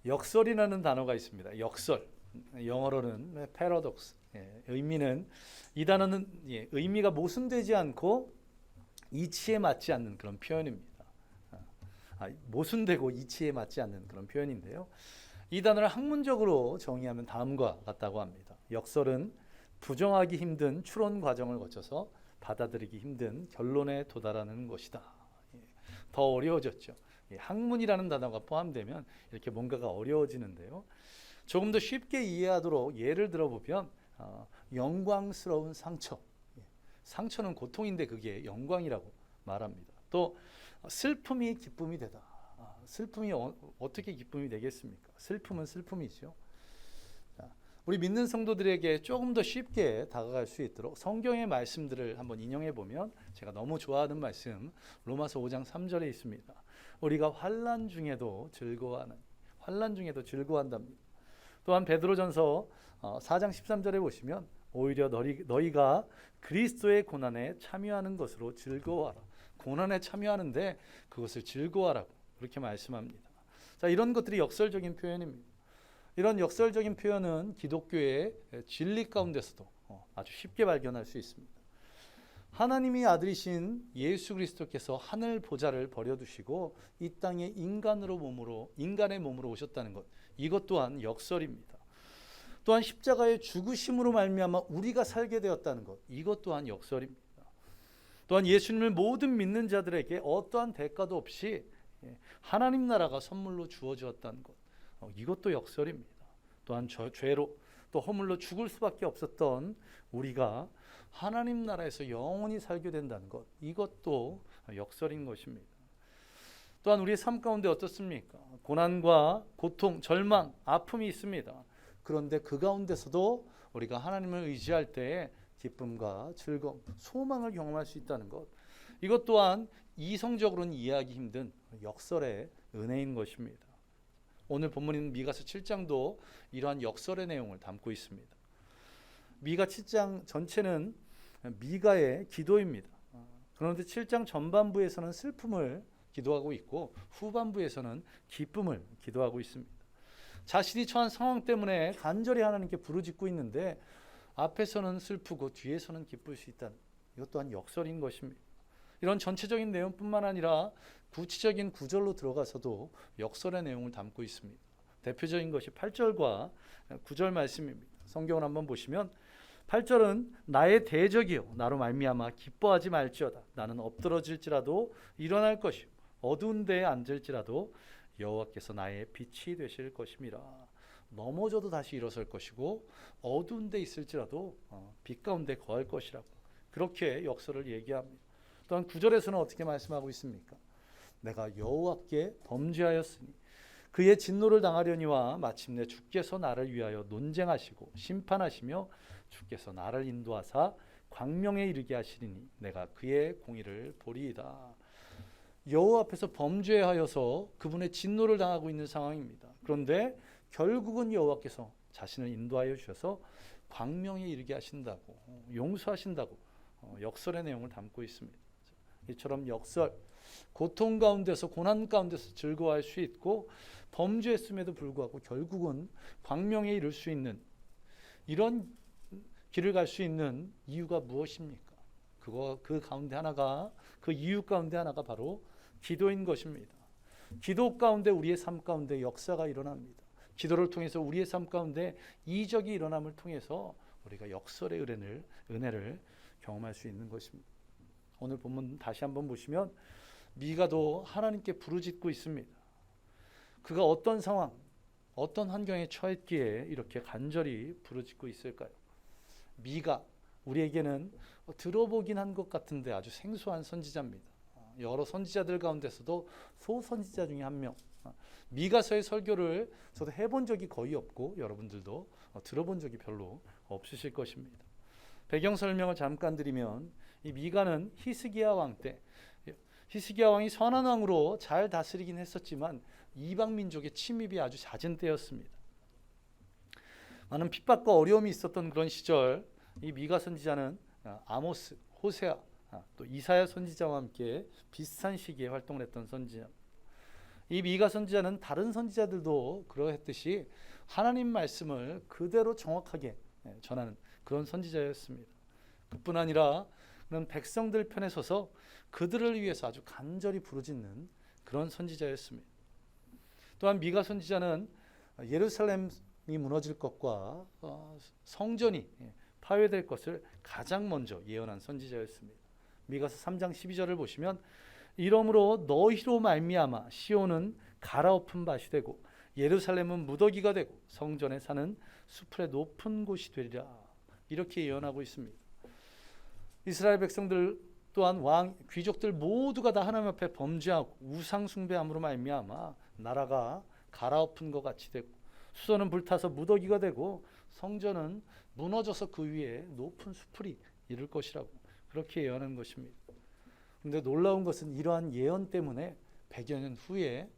역설이라는 단어가 있습니다. 역설. 영어로는 paradox. 의미는 이 단어는 의미가 모순되지 않고 이치에 맞지 않는 그런 표현입니다. 모순되고 이치에 맞지 않는 그런 표현인데요. 이 단어를 학문적으로 정의하면 다음과 같다고 합니다. 역설은 부정하기 힘든 추론 과정을 거쳐서 받아들이기 힘든 결론에 도달하는 것이다. 더 어려워졌죠. 학문이라는 단어가 포함되면 이렇게 뭔가가 어려워지는데요. 조금 더 쉽게 이해하도록 예를 들어보면 영광스러운 상처. 상처는 고통인데 그게 영광이라고 말합니다. 또 슬픔이 기쁨이 되다. 슬픔이 어떻게 기쁨이 되겠습니까? 슬픔은 슬픔이죠. 우리 믿는 성도들에게 조금 더 쉽게 다가갈 수 있도록 성경의 말씀들을 한번 인용해 보면 제가 너무 좋아하는 말씀 로마서 5장 3절에 있습니다. 우리가 환난 중에도 즐거워하는, 환난 중에도 즐거워한답니다. 또한 베드로전서 4장 13절에 보시면 오히려 너희가 그리스도의 고난에 참여하는 것으로 즐거워하라. 고난에 참여하는데 그것을 즐거워하라고 그렇게 말씀합니다. 자, 이런 것들이 역설적인 표현입니다. 이런 역설적인 표현은 기독교의 진리 가운데서도 아주 쉽게 발견할 수 있습니다. 하나님이 아들이신 예수 그리스도께서 하늘 보좌를 버려두시고 이 땅에 인간의 몸으로 오셨다는 것, 이것 또한 역설입니다. 또한 십자가의 죽으심으로 말미암아 우리가 살게 되었다는 것, 이것 또한 역설입니다. 또한 예수님을 모든 믿는 자들에게 어떠한 대가도 없이 하나님 나라가 선물로 주어졌다는 것, 이것도 역설입니다. 또한 죄로 또 허물로 죽을 수밖에 없었던 우리가 하나님 나라에서 영원히 살게 된다는 것, 이것도 역설인 것입니다. 또한 우리의 삶 가운데 어떻습니까? 고난과 고통, 절망, 아픔이 있습니다. 그런데 그 가운데서도 우리가 하나님을 의지할 때에 기쁨과 즐거움, 소망을 경험할 수 있다는 것, 이것 또한 이성적으로는 이해하기 힘든 역설의 은혜인 것입니다. 오늘 본문인 미가서 7장도 이러한 역설의 내용을 담고 있습니다. 미가 7장 전체는 미가의 기도입니다. 그런데 7장 전반부에서는 슬픔을 기도하고 있고 후반부에서는 기쁨을 기도하고 있습니다. 자신이 처한 상황 때문에 간절히 하나님께 부르짖고 있는데 앞에서는 슬프고 뒤에서는 기쁠 수 있다는, 이것 또한 역설인 것입니다. 이런 전체적인 내용뿐만 아니라 구체적인 구절로 들어가서도 역설의 내용을 담고 있습니다. 대표적인 것이 8절과 9절 말씀입니다. 성경을 한번 보시면 8절은 나의 대적이요 나로 말미암아 기뻐하지 말지어다. 나는 엎드러질지라도 일어날 것이요 어두운 데에 앉을지라도 여호와께서 나의 빛이 되실 것임이라. 넘어져도 다시 일어설 것이고 어두운 데 있을지라도 빛 가운데 거할 것이라고 그렇게 역설을 얘기합니다. 또한 9절에서는 어떻게 말씀하고 있습니까? 내가 여호와께 범죄하였으니 그의 진노를 당하려니와 마침내 주께서 나를 위하여 논쟁하시고 심판하시며 주께서 나를 인도하사 광명에 이르게 하시리니 내가 그의 공의를 보리이다. 여호와 앞에서 범죄하여서 그분의 진노를 당하고 있는 상황입니다. 그런데 결국은 여호와께서 자신을 인도하여 주셔서 광명에 이르게 하신다고, 용서하신다고 역설의 내용을 담고 있습니다. 이처럼 역설, 고통 가운데서 고난 가운데서 즐거워할 수 있고 범죄했음에도 불구하고 결국은 광명에 이를 수 있는 이런 길을 갈 수 있는 이유가 무엇입니까? 그 가운데 하나가, 그 이유 가운데 하나가 바로 기도인 것입니다. 기도 가운데 우리의 삶 가운데 역사가 일어납니다. 기도를 통해서 우리의 삶 가운데 이적이 일어남을 통해서 우리가 역설의 은혜를 경험할 수 있는 것입니다. 오늘 본문 다시 한번 보시면 미가도 하나님께 부르짖고 있습니다. 그가 어떤 상황, 어떤 환경에 처했기에 이렇게 간절히 부르짖고 있을까요? 미가 우리에게는 들어보긴 한 것 같은데 아주 생소한 선지자입니다. 여러 선지자들 가운데서도 소선지자 중에 한 명. 미가서의 설교를 저도 해본 적이 거의 없고 여러분들도 들어본 적이 별로 없으실 것입니다. 배경 설명을 잠깐 드리면 이 미가는 히스기야 왕 때, 히스기야 왕이 선한 왕으로 잘 다스리긴 했었지만 이방 민족의 침입이 아주 잦은 때였습니다. 많은 핍박과 어려움이 있었던 그런 시절 이 미가 선지자는 아모스, 호세아, 또 이사야 선지자와 함께 비슷한 시기에 활동을 했던 선지자. 이 미가 선지자는 다른 선지자들도 그러했듯이 하나님 말씀을 그대로 정확하게 전하는 그런 선지자였습니다. 그뿐 아니라 그런 백성들 편에 서서 그들을 위해서 아주 간절히 부르짖는 그런 선지자였습니다. 또한 미가 선지자는 예루살렘이 무너질 것과 성전이 파괴될 것을 가장 먼저 예언한 선지자였습니다. 미가서 3장 12절을 보시면 이러므로 너희로 말미암아 시온은 갈아엎은 밭이 되고 예루살렘은 무더기가 되고 성전에 사는 수풀의 높은 곳이 되리라. 이렇게 예언하고 있습니다. 이스라엘 백성들 또한 왕 귀족들 모두가 다 하나님 앞에 범죄하고 우상 숭배함으로 말미암아 나라가 갈아엎은 것 같이 되고 수소는 불타서 무더기가 되고 성전은 무너져서 그 위에 높은 수풀이 이를 것이라고 그렇게 예언한 것입니다. 그런데 놀라운 것은 이러한 예언 때문에 100여 년 후에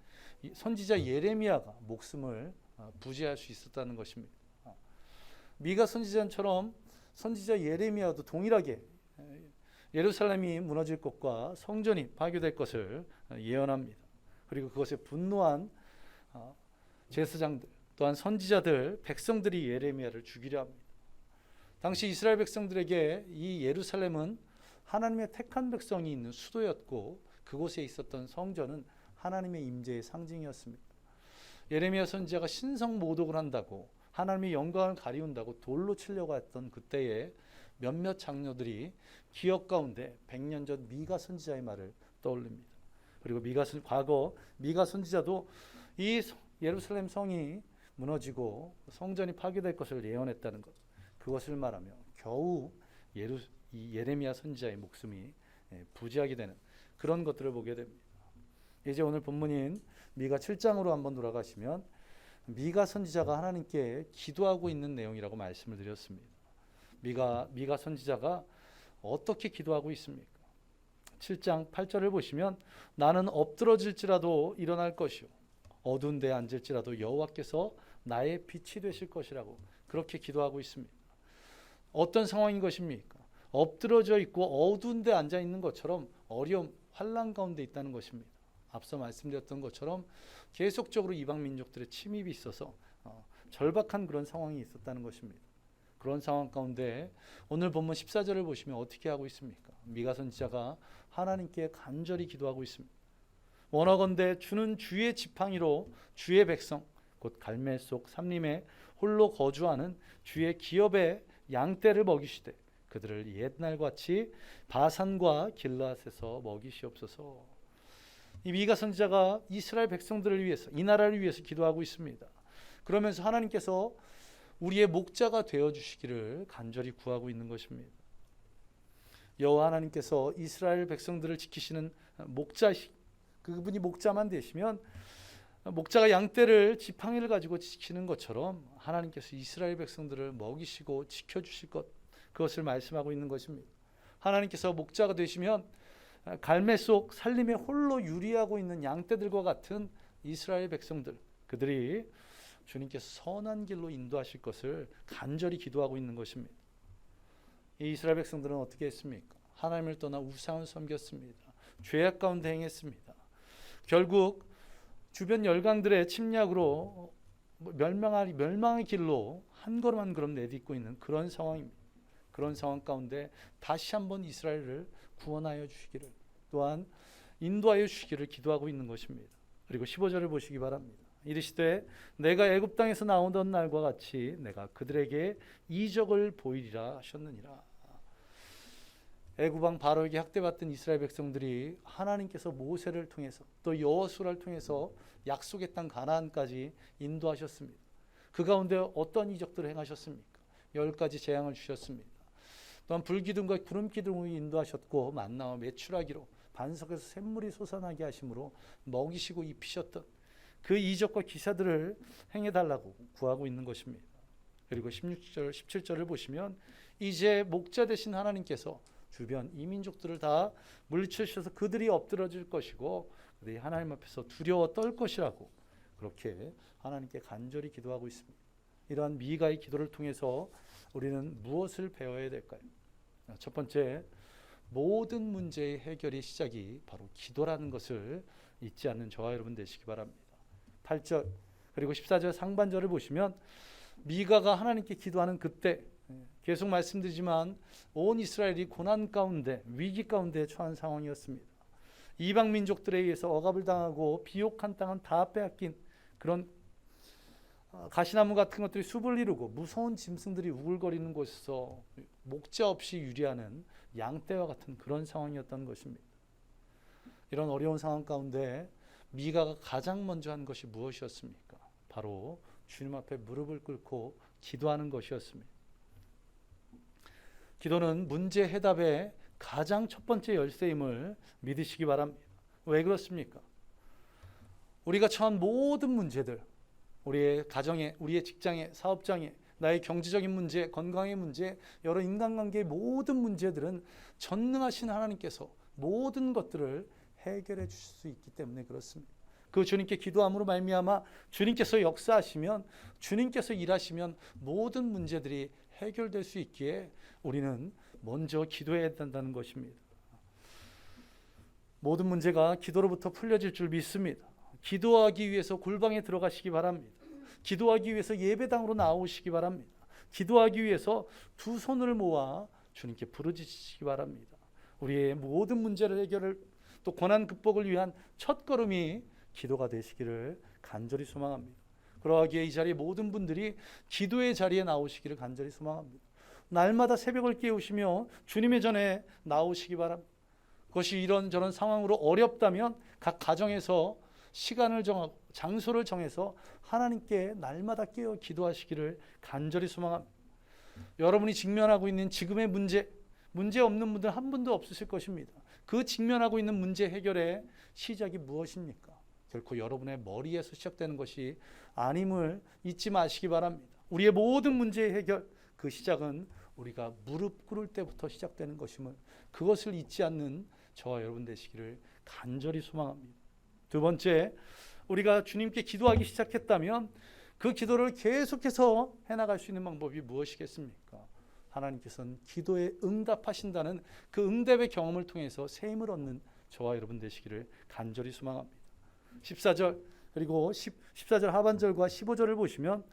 선지자 예레미야가 목숨을 부지할 수 있었다는 것입니다. 미가 선지자처럼 선지자 예레미야도 동일하게 예루살렘이 무너질 것과 성전이 파괴될 것을 예언합니다. 그리고 그것에 분노한 제사장들 또한 선지자들 백성들이 예레미야를 죽이려 합니다. 당시 이스라엘 백성들에게 이 예루살렘은 하나님의 택한 백성이 있는 수도였고 그곳에 있었던 성전은 하나님의 임재의 상징이었습니다. 예레미야 선지자가 신성 모독을 한다고 하나님의 영광을 가리운다고 돌로 치려고 했던 그때에 몇몇 장로들이 기억 가운데 100년 전 미가 선지자의 말을 떠올립니다. 그리고 과거 미가 선지자도 이 예루살렘 성이 무너지고 성전이 파괴될 것을 예언했다는 것, 그것을 말하며 겨우 이 예레미야 선지자의 목숨이 부지하게 되는 그런 것들을 보게 됩니다. 이제 오늘 본문인 미가 7장으로 한번 돌아가시면 미가 선지자가 하나님께 기도하고 있는 내용이라고 말씀을 드렸습니다. 미가 선지자가 어떻게 기도하고 있습니까? 7장 8절을 보시면 나는 엎드러질지라도 일어날 것이요 어두운 데에 앉을지라도 여호와께서 나의 빛이 되실 것이라고 그렇게 기도하고 있습니다. 어떤 상황인 것입니까? 엎드러져 있고 어두운 데 앉아 있는 것처럼 어려움, 환난 가운데 있다는 것입니다. 앞서 말씀드렸던 것처럼 계속적으로 이방 민족들의 침입이 있어서 절박한 그런 상황이 있었다는 것입니다. 그런 상황 가운데 오늘 본문 14절을 보시면 어떻게 하고 있습니까? 미가 선지자가 하나님께 간절히 기도하고 있습니다. 원하건대 주는 주의 지팡이로 주의 백성 곧 갈멜 속 삼림에 홀로 거주하는 주의 기업의 양떼를 먹이시되 그들을 옛날같이 바산과 길라앗에서 먹이시옵소서. 이 미가 선지자가 이스라엘 백성들을 위해서 이 나라를 위해서 기도하고 있습니다. 그러면서 하나님께서 우리의 목자가 되어주시기를 간절히 구하고 있는 것입니다. 여호와 하나님께서 이스라엘 백성들을 지키시는 목자이시 그분이 목자만 되시면 목자가 양떼를 지팡이를 가지고 지키는 것처럼 하나님께서 이스라엘 백성들을 먹이시고 지켜주실 것 그것을 말씀하고 있는 것입니다. 하나님께서 목자가 되시면 갈매 속 살림에 홀로 유리하고 있는 양떼들과 같은 이스라엘 백성들 그들이 주님께서 선한 길로 인도하실 것을 간절히 기도하고 있는 것입니다. 이 이스라엘 백성들은 어떻게 했습니까? 하나님을 떠나 우상을 섬겼습니다. 죄악 가운데 행했습니다. 결국 주변 열강들의 침략으로 멸망의 길로 한 걸음 한 걸음 내딛고 있는 그런 상황입니다. 그런 상황 가운데 다시 한번 이스라엘을 구원하여 주시기를 또한 인도하여 주시기를 기도하고 있는 것입니다. 그리고 15절을 보시기 바랍니다. 이르시되 내가 애굽 땅에서 나오던 날과 같이 내가 그들에게 이적을 보이리라 하셨느니라. 애굽 왕 바로에게 학대받던 이스라엘 백성들이 하나님께서 모세를 통해서 또 여호수아를 통해서 약속의 땅 가나안까지 인도하셨습니다. 그 가운데 어떤 이적들을 행하셨습니까? 10가지 재앙을 주셨습니다. 또한 불기둥과 구름기둥으로 인도하셨고 만나와 메추라기로 반석에서 샘물이 솟아나게 하심으로 먹이시고 입히셨던 그 이적과 기사들을 행해달라고 구하고 있는 것입니다. 그리고 16절, 17절을 보시면 이제 목자 되신 하나님께서 주변 이민족들을 다 물리치셔서 그들이 엎드러질 것이고 그들이 하나님 앞에서 두려워 떨 것이라고 그렇게 하나님께 간절히 기도하고 있습니다. 이러한 미가의 기도를 통해서 우리는 무엇을 배워야 될까요? 첫 번째, 모든 문제의 해결의 시작이 바로 기도라는 것을 잊지 않는 저와 여러분 되시기 바랍니다. 8절 그리고 14절 상반절을 보시면 미가가 하나님께 기도하는 그때, 계속 말씀드리지만 온 이스라엘이 고난 가운데, 위기 가운데 처한 상황이었습니다. 이방 민족들에 의해서 억압을 당하고 비옥한 땅은 다 빼앗긴 그런 가시나무 같은 것들이 숲을 이루고 무서운 짐승들이 우글거리는 곳에서 목자 없이 유리하는 양떼와 같은 그런 상황이었던 것입니다. 이런 어려운 상황 가운데 미가가 가장 먼저 한 것이 무엇이었습니까? 바로 주님 앞에 무릎을 꿇고 기도하는 것이었습니다. 기도는 문제 해답의 가장 첫 번째 열쇠임을 믿으시기 바랍니다. 왜 그렇습니까? 우리가 처한 모든 문제들, 우리의 가정에, 우리의 직장에, 사업장에, 나의 경제적인 문제, 건강의 문제, 여러 인간관계의 모든 문제들은 전능하신 하나님께서 모든 것들을 해결해 주실 수 있기 때문에 그렇습니다. 그 주님께 기도함으로 말미암아 주님께서 역사하시면, 주님께서 일하시면 모든 문제들이 해결될 수 있기에 우리는 먼저 기도해야 된다는 것입니다. 모든 문제가 기도로부터 풀려질 줄 믿습니다. 기도하기 위해서 골방에 들어가시기 바랍니다. 기도하기 위해서 예배당으로 나오시기 바랍니다. 기도하기 위해서 두 손을 모아 주님께 부르짖으시기 바랍니다. 우리의 모든 문제를 해결을, 또 고난 극복을 위한 첫 걸음이 기도가 되시기를 간절히 소망합니다. 그러하기에 이 자리에 모든 분들이 기도의 자리에 나오시기를 간절히 소망합니다. 날마다 새벽을 깨우시며 주님의 전에 나오시기 바랍니다. 그것이 이런저런 상황으로 어렵다면 각 가정에서 시간을 정하고 장소를 정해서 하나님께 날마다 깨어 기도하시기를 간절히 소망합니다. 여러분이 직면하고 있는 지금의 문제 없는 분들 한 분도 없으실 것입니다. 그 직면하고 있는 문제 해결의 시작이 무엇입니까? 결코 여러분의 머리에서 시작되는 것이 아님을 잊지 마시기 바랍니다. 우리의 모든 문제의 해결, 그 시작은 우리가 무릎 꿇을 때부터 시작되는 것임을, 그것을 잊지 않는 저와 여러분 되시기를 간절히 소망합니다. 두 번째, 우리가 주님께 기도하기 시작했다면 그 기도를 계속해서 해나갈 수 있는 방법이 무엇이겠습니까? 하나님께서는 기도에 응답하신다는 그 응답의 경험을 통해서 새 힘을 얻는 저와 여러분 되시기를 간절히 소망합니다. 14절 그리고 14절 하반절과 15절을 보시면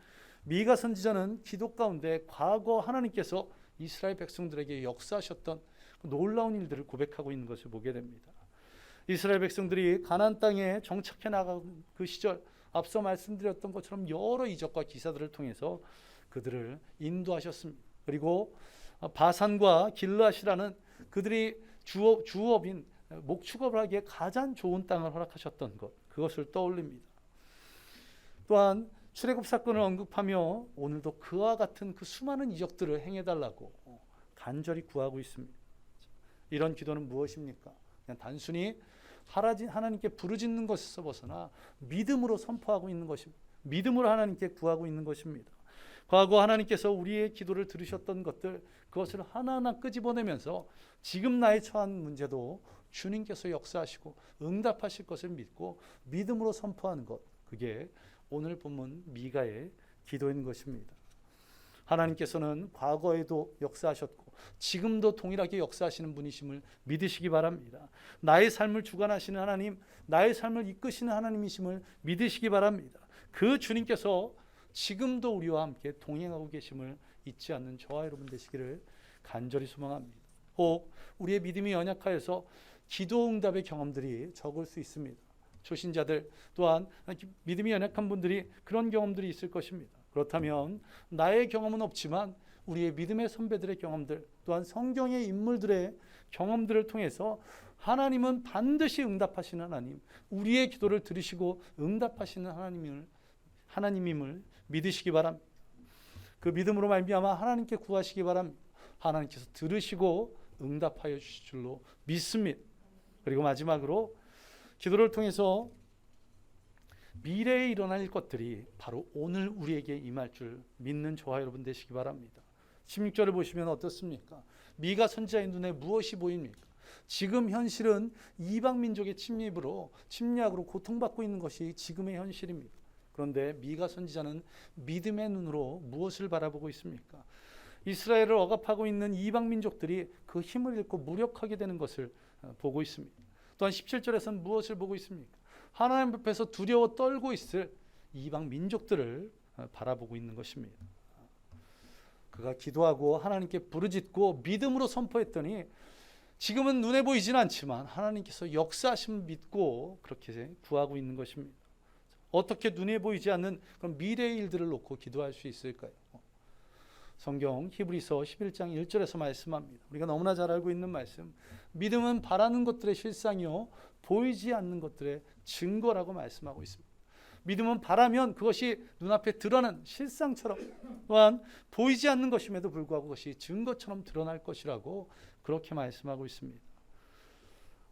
미가 선지자는 기도 가운데 과거 하나님께서 이스라엘 백성들에게 역사하셨던 놀라운 일들을 고백하고 있는 것을 보게 됩니다. 이스라엘 백성들이 가나안 땅에 정착해 나간 그 시절, 앞서 말씀드렸던 것처럼 여러 이적과 기사들을 통해서 그들을 인도하셨습니다. 그리고 바산과 길르앗이라는 그들이 주업인 목축업을 하기에 가장 좋은 땅을 허락하셨던 것, 그것을 떠올립니다. 또한 출애굽 사건을 언급하며 오늘도 그와 같은 그 수많은 이적들을 행해달라고 간절히 구하고 있습니다. 이런 기도는 무엇입니까? 그냥 단순히 하나님께 부르짖는 것에서 벗어나 믿음으로 선포하고 있는 것입니다. 믿음으로 하나님께 구하고 있는 것입니다. 과거 하나님께서 우리의 기도를 들으셨던 것들, 그것을 하나하나 끄집어내면서 지금 나의 처한 문제도 주님께서 역사하시고 응답하실 것을 믿고 믿음으로 선포하는 것, 그게 오늘 본문 미가의 기도인 것입니다. 하나님께서는 과거에도 역사하셨고 지금도 동일하게 역사하시는 분이심을 믿으시기 바랍니다. 나의 삶을 주관하시는 하나님, 나의 삶을 이끄시는 하나님이심을 믿으시기 바랍니다. 그 주님께서 지금도 우리와 함께 동행하고 계심을 잊지 않는 저와 여러분 되시기를 간절히 소망합니다. 혹 우리의 믿음이 연약하여서 기도 응답의 경험들이 적을 수 있습니다. 초신자들 또한 믿음이 연약한 분들이 그런 경험들이 있을 것입니다. 그렇다면 나의 경험은 없지만 우리의 믿음의 선배들의 경험들, 또한 성경의 인물들의 경험들을 통해서 하나님은 반드시 응답하시는 하나님, 우리의 기도를 들으시고 응답하시는 하나님임을 믿으시기 바랍니다. 그 믿음으로 말미암아 하나님께 구하시기 바랍니다. 하나님께서 들으시고 응답하여 주실 줄로 믿습니다. 그리고 마지막으로 기도를 통해서 미래에 일어날 것들이 바로 오늘 우리에게 임할 줄 믿는 저와 여러분 되시기 바랍니다. 16절을 보시면 어떻습니까? 미가 선지자의 눈에 무엇이 보입니까? 지금 현실은 이방 민족의 침략으로 고통받고 있는 것이 지금의 현실입니다. 그런데 미가 선지자는 믿음의 눈으로 무엇을 바라보고 있습니까? 이스라엘을 억압하고 있는 이방 민족들이 그 힘을 잃고 무력하게 되는 것을 보고 있습니다. 또한 17절에서는 무엇을 보고 있습니까? 하나님 앞에서 두려워 떨고 있을 이방 민족들을 바라보고 있는 것입니다. 그가 기도하고 하나님께 부르짖고 믿음으로 선포했더니 지금은 눈에 보이지는 않지만 하나님께서 역사하심을 믿고 그렇게 구하고 있는 것입니다. 어떻게 눈에 보이지 않는 그런 미래의 일들을 놓고 기도할 수 있을까요? 성경 히브리서 11장 1절에서 말씀합니다. 우리가 너무나 잘 알고 있는 말씀, 믿음은 바라는 것들의 실상이요 보이지 않는 것들의 증거라고 말씀하고 있습니다. 믿음은 바라면 그것이 눈앞에 드러난 실상처럼, 또한 보이지 않는 것임에도 불구하고 그것이 증거처럼 드러날 것이라고 그렇게 말씀하고 있습니다.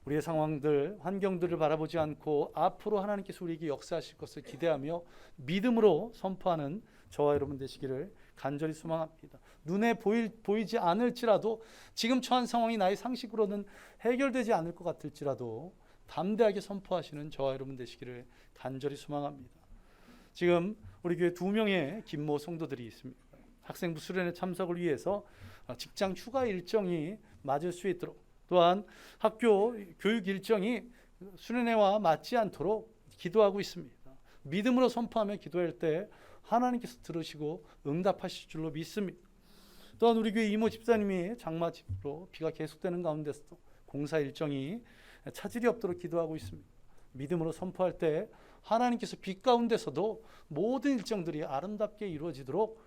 우리의 상황들, 환경들을 바라보지 않고 앞으로 하나님께서 우리에게 역사하실 것을 기대하며 믿음으로 선포하는 저와 여러분 되시기를 간절히 소망합니다. 눈에 보이지 않을지라도, 지금 처한 상황이 나의 상식으로는 해결되지 않을 것 같을지라도 담대하게 선포하시는 저와 여러분 되시기를 간절히 소망합니다. 지금 우리 교회 2명의 김모 성도들이 있습니다. 학생부 수련회 참석을 위해서 직장 휴가 일정이 맞을 수 있도록, 또한 학교 교육 일정이 수련회와 맞지 않도록 기도하고 있습니다. 믿음으로 선포하며 기도할 때 하나님께서 들으시고 응답하실 줄로 믿습니다. 또한 우리 교회 이모 집사님이 장마 집으로 비가 계속되는 가운데서도 공사 일정이 차질이 없도록 기도하고 있습니다. 믿음으로 선포할 때 하나님께서 빛 가운데서도 모든 일정들이 아름답게 이루어지도록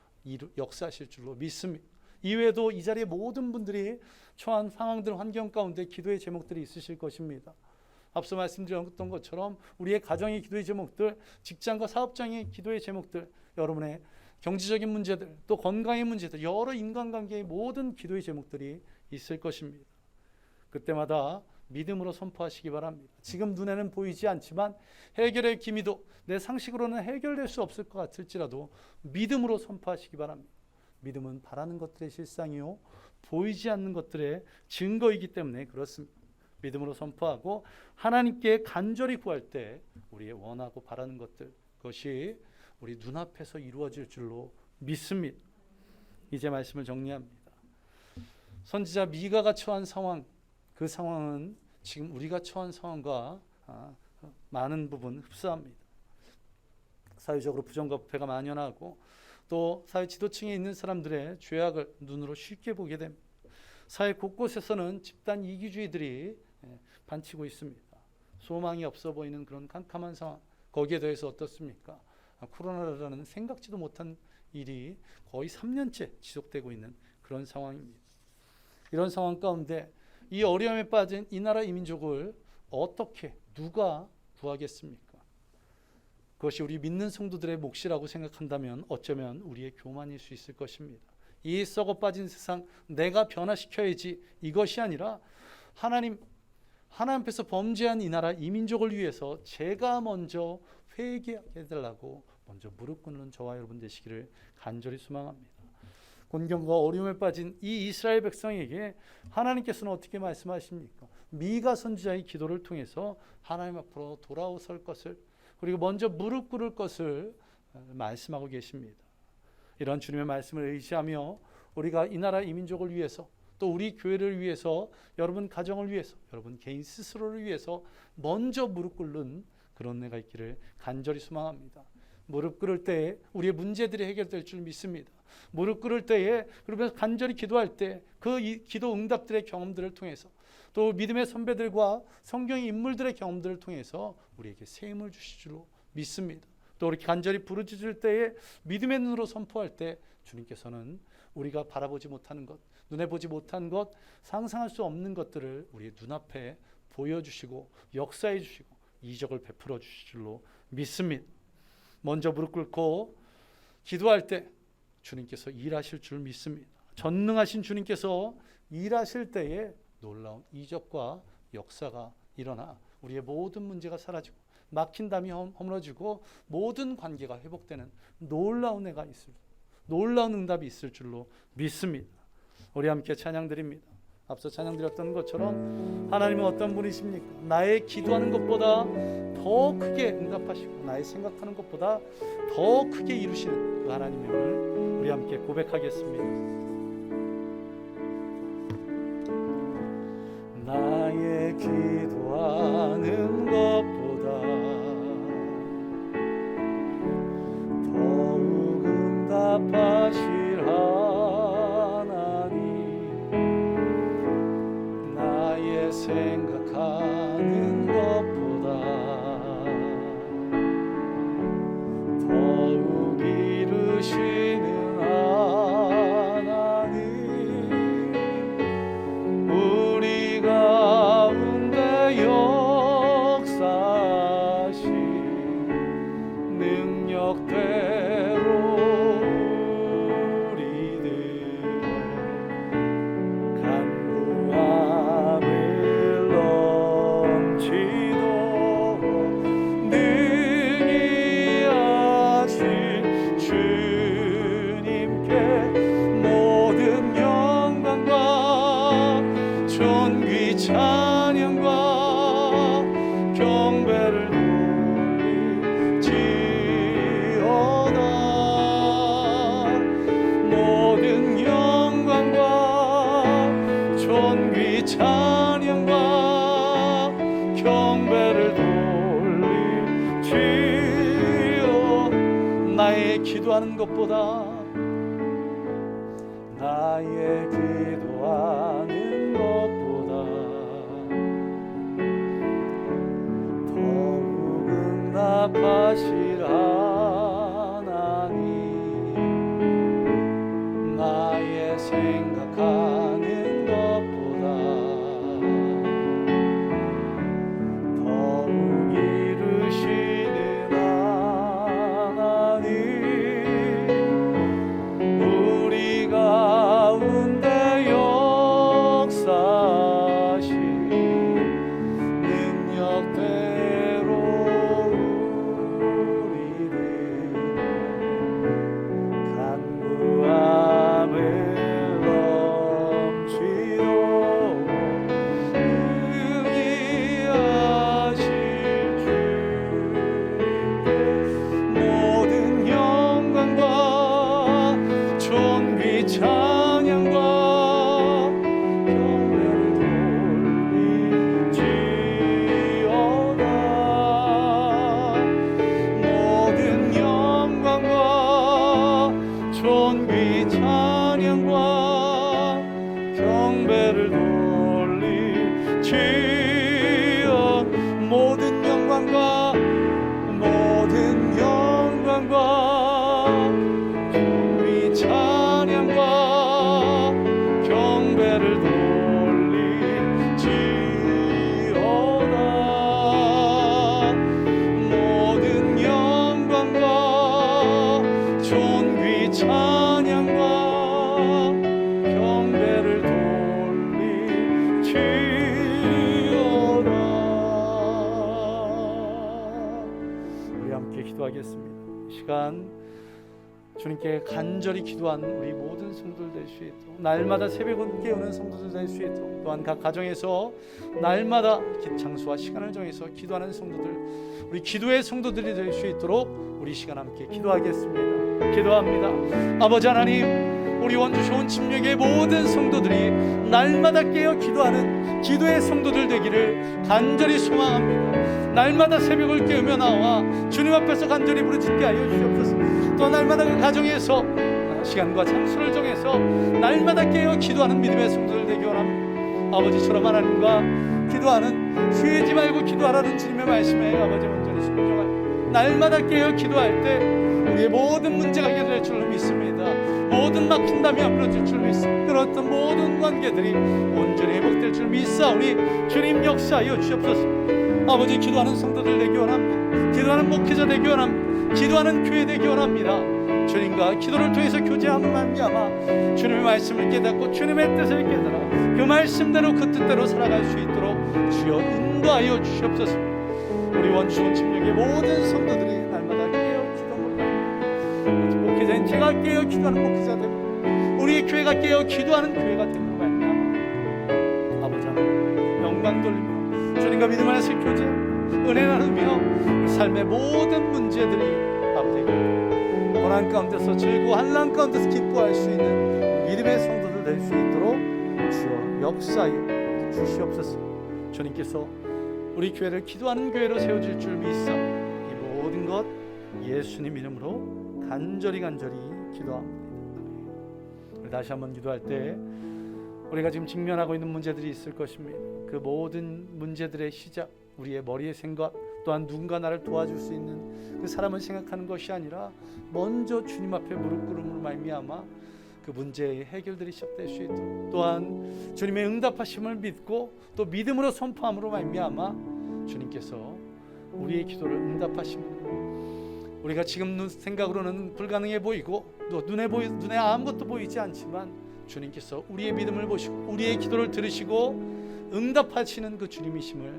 역사하실 줄로 믿습니다. 이외에도 이 자리에 모든 분들이 처한 상황들, 환경 가운데 기도의 제목들이 있으실 것입니다. 앞서 말씀드렸던 것처럼 우리의 가정의 기도의 제목들, 직장과 사업장의 기도의 제목들, 여러분의 경제적인 문제들, 또 건강의 문제들, 여러 인간관계의 모든 기도의 제목들이 있을 것입니다. 그때마다 믿음으로 선포하시기 바랍니다. 지금 눈에는 보이지 않지만 해결의 기미도 내 상식으로는 해결될 수 없을 것 같을지라도 믿음으로 선포하시기 바랍니다. 믿음은 바라는 것들의 실상이요 보이지 않는 것들의 증거이기 때문에 그렇습니다. 믿음으로 선포하고 하나님께 간절히 구할 때 우리의 원하고 바라는 것들, 그것이 우리 눈앞에서 이루어질 줄로 믿습니다. 이제 말씀을 정리합니다. 선지자 미가가 처한 상황, 그 상황은 지금 우리가 처한 상황과 많은 부분 흡사합니다. 사회적으로 부정과 부패가 만연하고 또 사회 지도층에 있는 사람들의 죄악을 눈으로 쉽게 보게 됩니다. 사회 곳곳에서는 집단 이기주의들이 반치고 있습니다. 소망이 없어 보이는 그런 캄캄한 상황, 거기에 더해서 어떻습니까? 코로나라는 생각지도 못한 일이 거의 3년째 지속되고 있는 그런 상황입니다. 이런 상황 가운데 이 어려움에 빠진 이 나라 이 민족을 어떻게 누가 구하겠습니까? 그것이 우리 믿는 성도들의 몫이라고 생각한다면 어쩌면 우리의 교만일 수 있을 것입니다. 이 썩어 빠진 세상 내가 변화시켜야지, 이것이 아니라 하나님 앞에서 범죄한 이 나라 이 민족을 위해서 제가 먼저 회개하게 해달라고 먼저 무릎 꿇는 저와 여러분 되시기를 간절히 소망합니다. 곤경과 어려움에 빠진 이 이스라엘 백성에게 하나님께서는 어떻게 말씀하십니까? 미가 선지자의 기도를 통해서 하나님 앞으로 돌아설 것을, 그리고 먼저 무릎 꿇을 것을 말씀하고 계십니다. 이런 주님의 말씀을 의지하며 우리가 이 나라 이 민족을 위해서, 또 우리 교회를 위해서, 여러분 가정을 위해서, 여러분 개인 스스로를 위해서 먼저 무릎 꿇는 그런 내가 있기를 간절히 소망합니다. 무릎 꿇을 때에 우리의 문제들이 해결될 줄 믿습니다. 무릎 꿇을 때에, 그러면서 간절히 기도할 때 그 기도 응답들의 경험들을 통해서, 또 믿음의 선배들과 성경의 인물들의 경험들을 통해서 우리에게 새 힘을 주실 줄로 믿습니다. 또 이렇게 간절히 부르짖을 때에 믿음의 눈으로 선포할 때 주님께서는 우리가 바라보지 못하는 것, 눈에 보지 못한 것, 상상할 수 없는 것들을 우리의 눈앞에 보여주시고 역사해 주시고 이적을 베풀어 주실 줄로 믿습니다. 먼저 무릎 꿇고 기도할 때 주님께서 일하실 줄 믿습니다. 전능하신 주님께서 일하실 때에 놀라운 이적과 역사가 일어나 우리의 모든 문제가 사라지고 막힌 담이 허물어지고 모든 관계가 회복되는 놀라운 해가 있을, 놀라운 응답이 있을 줄로 믿습니다. 우리 함께 찬양드립니다. 앞서 찬양드렸던 것처럼 하나님은 어떤 분이십니까? 나의 기도하는 것보다 더 크게 응답하시고 나의 생각하는 것보다 더 크게 이루시는 그 하나님임을 우리 함께 고백하겠습니다. 기도하는 것보다 더욱 응답하실 하나님, 나의 생각하는 것보다 더욱 이루시는 우리 가운데 역사하신 능력대로 우리들의 간구함을 넘치도록 능히 하신 주님께 모든 영광과 존귀 찬양과 경배를 돌리지어다. 모든 영광과 존귀 찬양과 경배를 돌리지어. 나의 기도하는 것보다 나의 기도하는 것보다 더욱 응답하실 하나님, 나의 생각하는 것보다 더욱 이루시는 하나님, 우리 가운데 역사하신 능력대로 우리들의 간구함을 넘치도록 능히 하실 주님께 모든 영광과 존귀 찬양과 경배를 돌리지어다. 모든 영광과 존귀 찬양과 경배를 돌리지어. 모든 영광과 존귀 찬양과 경배를 돌리지어다. 모든 영광과 존귀 찬양과 경배를 돌리지어다. 우리 함께 기도하겠습니다. 이 시간 주님께 간절히 기도하는 우리 모든 성도들 될 수 있도록, 날마다 새벽을 깨우는 성도들 될 수 있도록, 또한 각 가정에서 날마다 장소와 시간을 정해서 기도하는 성도들, 우리 기도의 성도들이 될 수 있도록 우리 시간 함께 기도하겠습니다. 기도합니다. 아버지 하나님, 우리 원주 좋은 침략의 모든 성도들이 날마다 깨어 기도하는 기도의 성도들 되기를 간절히 소망합니다. 날마다 새벽을 깨우며 나와 주님 앞에서 간절히 부르짖게 하여 주시옵소서. 또 날마다 그 가정에서 시간과 장소를 정해서 날마다 깨어 기도하는 믿음의 성도들 되기 원합니다. 아버지처럼 하나님과 기도하는, 쉬지 말고 기도하라는 주님의 말씀에 아버지 온전히 순종하여 날마다 깨어 기도할 때 우리의 모든 문제가 해결될 줄로 믿습니다. 모든 막힌담이 앞으로질 줄 믿습니다. 끊었던 모든 관계들이 온전히 회복될 줄 믿사오니 주님 역사하여 주옵소서. 아버지, 기도하는 성도들 되기 원합니다. 기도하는 목회자 되기 원합니다. 기도하는 교회 되기 원합니다. 주님과 기도를 통해서 교제함을 말미암아 주님의 말씀을 깨닫고 주님의 뜻을 깨달아 그 말씀대로 그 뜻대로 살아갈 수 있도록 주여 인도하여 주시옵소서. 우리 원수원 침략의 모든 성도들이 날마다 깨어 기도합니다. 목회자인 제가 깨어 기도하는 목회자 되고 우리 교회가 깨어 기도하는 교회가 되고 말미암아 아버지 하나님 영광 돌리며 주님과 믿음 안에서 교제 은혜 나누며 삶의 모든 문제들이 아버지 고난 가운데서 즐거워 환난 가운데서 기뻐할 수 있는 믿음의 성도들 될 수 있도록 주여 역사하여 주시옵소서. 주님께서 우리 교회를 기도하는 교회로 세워질 줄 믿사 이 모든 것 예수님 이름으로 간절히 기도합니다. 우리 다시 한번 기도할 때 우리가 지금 직면하고 있는 문제들이 있을 것입니다. 그 모든 문제들의 시작, 우리의 머리의 생각, 또한 누군가 나를 도와줄 수 있는 그 사람을 생각하는 것이 아니라 먼저 주님 앞에 무릎 꿇음으로 말미암아 그 문제의 해결들이 시작될 수 있도록, 또한 주님의 응답하심을 믿고 또 믿음으로 선포함으로 말미암아 주님께서 우리의 기도를 응답하십니다. 우리가 지금 생각으로는 불가능해 보이고 또 눈에 아무것도 보이지 않지만 주님께서 우리의 믿음을 보시고 우리의 기도를 들으시고 응답하시는 그 주님이심을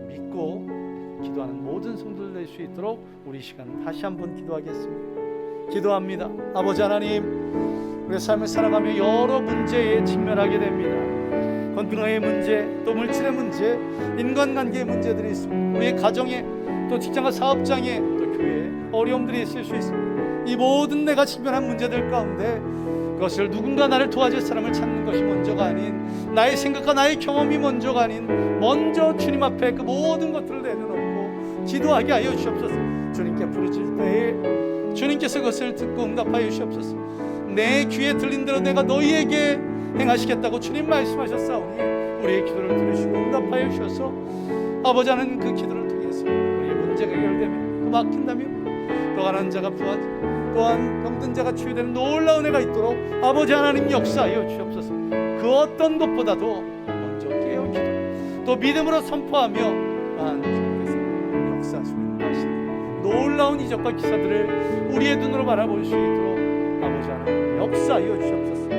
믿고 기도하는 모든 성도들 될 수 있도록 우리 시간 다시 한번 기도하겠습니다. 기도합니다. 아버지 하나님, 우리의 삶을 살아가며 여러 문제에 직면하게 됩니다. 건강의 문제, 또 물질의 문제, 인간관계의 문제들이 있습니다. 우리의 가정에, 또 직장과 사업장에, 또 교회에 어려움들이 있을 수 있습니다. 이 모든 내가 직면한 문제들 가운데 그것을 누군가 나를 도와줄 사람을 찾는 것이 먼저가 아닌, 나의 생각과 나의 경험이 먼저가 아닌, 먼저 주님 앞에 그 모든 것들을 내려놓고 기도하게 하여 주옵소서. 주님께 부르짖을 때에 주님께서 그것을 듣고 응답하여 주옵소서. 내 귀에 들린 대로 내가 너희에게 행하시겠다고 주님 말씀하셨사오니 우리의 기도를 들으시고 응답하여 주셔서 아버지 하는 그 기도를 통해서 우리의 문제가 해결되며 또 막힌다며 또 가난한 자가 부하지, 또한 병든 자가 치유되는 놀라운 해가 있도록 아버지 하나님 역사하여 주옵소서. 그 어떤 것보다도 먼저 깨어기도 또 믿음으로 선포하며 주님께서 역사하시는 하시는 놀라운 이적과 기사들을 우리의 눈으로 바라볼 수 있도록 아버지 하나님 역사하여 주옵소서.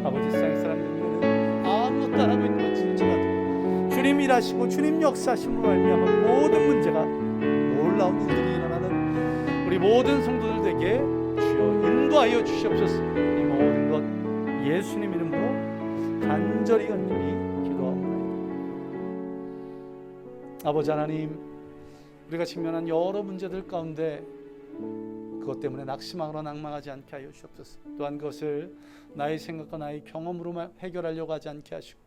아버지 세상의 사람들은 아무것도 안 하고 있는 것 같을지라도 주님 일하시고 주님 역사하심으로 말미암아 모든 문제가 놀라운 일들이 일어나는 우리 모든 성도들에게 주여 인도하여 주시옵소서. 이 모든 것 예수님 이름으로 간절히 기도하옵나이다. 아버지 하나님, 우리가 직면한 여러 문제들 가운데 그것 때문에 낙심하거나 낭망하지 않게 하여 주옵소서. 또한 그것을 나의 생각과 나의 경험으로 해결하려고 하지 않게 하시고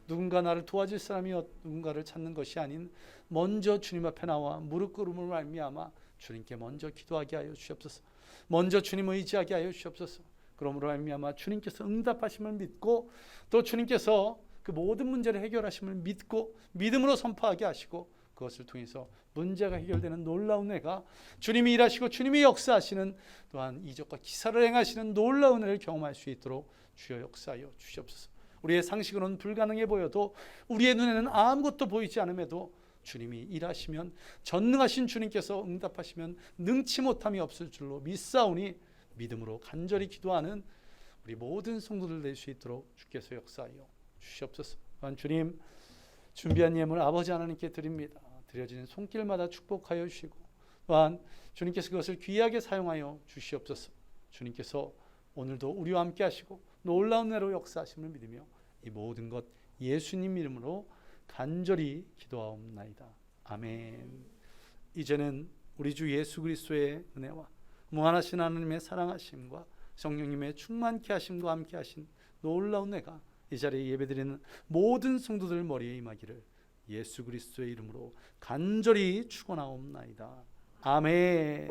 누군가 나를 도와줄 사람이 누군가를 찾는 것이 아닌 먼저 주님 앞에 나와 무릎 꿇음으로 말미암아 주님께 먼저 기도하게 하여 주옵소서. 먼저 주님 의지하게 하여 주옵소서. 그러므로 말미암아 주님께서 응답하심을 믿고 또 주님께서 그 모든 문제를 해결하심을 믿고 믿음으로 선포하게 하시고 그것을 통해서 문제가 해결되는 놀라운 은혜가 주님이 일하시고 주님이 역사하시는 또한 이적과 기사를 행하시는 놀라운 은혜를 경험할 수 있도록 주여 역사하여 주시옵소서. 우리의 상식으로는 불가능해 보여도 우리의 눈에는 아무것도 보이지 않음에도 주님이 일하시면 전능하신 주님께서 응답하시면 능치 못함이 없을 줄로 믿사오니 믿음으로 간절히 기도하는 우리 모든 성도들 될 수 있도록 주께서 역사하여 주시옵소서. 또한 주님 준비한 예물 아버지 하나님께 드립니다. 드려지는 손길마다 축복하여 주시고 또한 주님께서 그것을 귀하게 사용하여 주시옵소서. 주님께서 오늘도 우리와 함께 하시고 놀라운 은혜로 역사하심을 믿으며 이 모든 것 예수님 이름으로 간절히 기도하옵나이다. 아멘. 이제는 우리 주 예수 그리스도의 은혜와 무한하신 하나님의 사랑하심과 성령님의 충만케 하심과 함께 하신 놀라운 은혜가 이 자리에 예배드리는 모든 성도들 머리에 임하기를 예수 그리스도의 이름으로 간절히 축원하옵나이다. 아멘.